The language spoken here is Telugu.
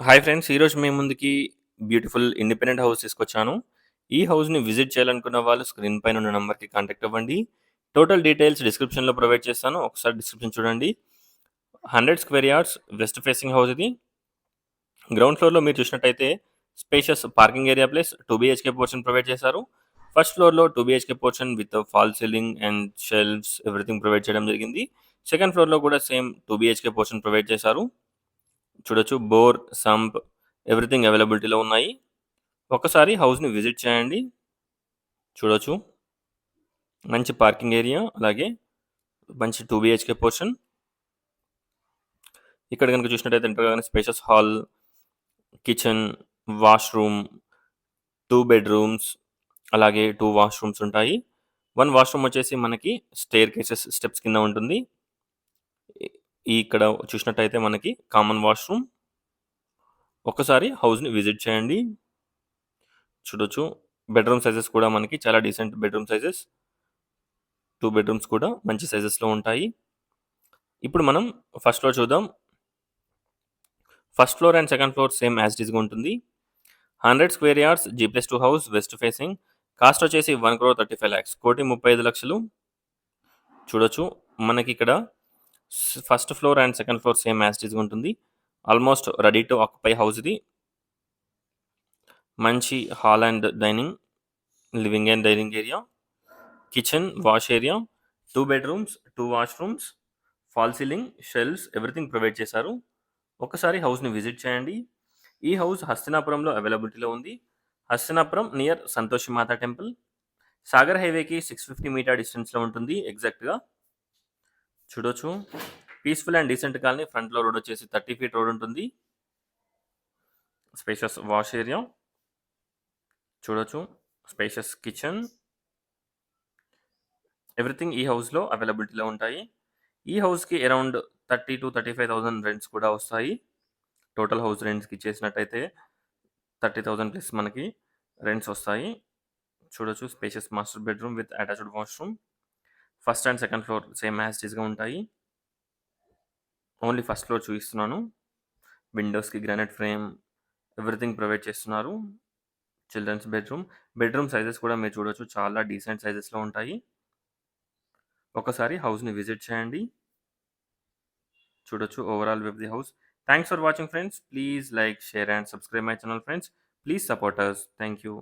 Hi friends! ఈరోజు మీ ముందుకి బ్యూటిఫుల్ ఇండిపెండెంట్ హౌస్ తీసుకొచ్చాను. ఈ హౌస్‌ని విజిట్ చేయాలనుకున్న వాళ్ళు స్క్రీన్ పైన ఉన్న నంబర్‌కి కాంటాక్ట్ అవ్వండి. టోటల్ డీటెయిల్స్ డిస్క్రిప్షన్‌లో ప్రొవైడ్ చేస్తాను. ఒకసారి డిస్క్రిప్షన్ చూడండి. 100 square yards west facing house ఇది. గ్రౌండ్ ఫ్లోర్‌లో మీరు చూసినట్టయితే spacious parking area plus 2 BHK portion provide చేశారు. ఫస్ట్ ఫ్లోర్‌లో 2 BHK portion with fall ceiling and shelves everything provide చేయడం జరిగింది. సెకండ్ ఫ్లోర్‌లో కూడా సేమ్ 2 బీహెచ్‌కే పోర్షన్ ప్రొవైడ్ చేశారు. చూడొచ్చు బోర్, సంప్ ఎవ్రీథింగ్ అవైలబిలిటీలో ఉన్నాయి. ఒక్కసారి హౌస్‌ని విజిట్ చేయండి. చూడొచ్చు. మంచి పార్కింగ్ ఏరియా, అలాగే మంచి 2 బీహెచ్‌కే పోర్షన్. ఇక్కడ గనుక చూసినట్టయితే ఎంటర్ కాగానే spacious hall, kitchen, washroom, 2 bedrooms, అలాగే 2 వాష్‌రూమ్స్ ఉంటాయి. 1 వాష్‌రూమ్ వచ్చేసి మనకి స్టెయిర్‌కేసెస్ స్టెప్స్ కింద ఉంటుంది. ఇక్కడ చూసినట్టయితే మనకి కామన్ వాష్‌రూమ్. ఒక్కసారి హౌస్‌ని విజిట్ చేయండి. చూడొచ్చు. బెడ్‌రూమ్ సైజెస్ కూడా మనకి చాలా డీసెంట్ బెడ్‌రూమ్ సైజెస్. 2 బెడ్‌రూమ్స్ కూడా మంచి సైజెస్‌లో ఉంటాయి. ఇప్పుడు మనం ఫస్ట్ ఫ్లోర్ చూద్దాం. First floor and second floor same as it ఈస్‌గా ఉంటుంది. 100 square yards G+2 house west facing. Cost వచ్చేసి 1,35,00,000 1,35,00,000 చూడొచ్చు. మనకిక్కడ first floor and second floor same as it ఈస్‌గా ఉంటుంది. Almost ready to occupy house ఇది. మంచి hall and dining, living and dining area, kitchen, wash area, 2 bedrooms, 2 washrooms, fall ceiling, shelves everything provide చేశారు. ఒకసారి హౌస్‌ని విజిట్ చేయండి. ఈ హౌస్ హస్తినాపురంలో అవైలబిలిటీలో ఉంది. హస్తినాపురం నియర్ సంతోషి మాత టెంపుల్. సాగర్ హైవేకి 650 మీటర్ డిస్టెన్స్‌లో ఉంటుంది ఎగ్జాక్ట్‌గా. చూడొచ్చు. Peaceful and decent colony. ఫ్రంట్‌లో రోడ్ వచ్చేసి 30 ఫీట్ రోడ్ ఉంటుంది. Spacious wash area. చూడొచ్చు. Spacious kitchen. ఎవ్రీథింగ్ ఈ హౌస్‌లో అవైలబిలిటీలో ఉంటాయి. ఈ హౌస్‌కి అరౌండ్ 30,000-35,000 రెంట్స్ కూడా వస్తాయి. టోటల్ హౌస్ రెంట్స్‌కి ఇచ్చేసినట్టయితే 30,000 ప్లస్ మనకి రెంట్స్ వస్తాయి. చూడొచ్చు. Spacious master bedroom with attached washroom. First and second floor same as it ఈస్‌గా ఉంటాయి. ఓన్లీ ఫస్ట్ ఫ్లోర్ చూపిస్తున్నాను. విండోస్‌కి గ్రానైట్ ఫ్రేమ్ ఎవ్రీథింగ్ ప్రొవైడ్ చేస్తున్నారు. Children's bedroom. బెడ్‌రూమ్ సైజెస్ కూడా మీరు చూడొచ్చు. చాలా డీసెంట్ సైజెస్‌లో ఉంటాయి. ఒకసారి హౌస్‌ని విజిట్ చేయండి. చూడొచ్చు overall view of the house. Thanks for watching friends. Please like, share and subscribe my channel friends. Please support us. Thank you.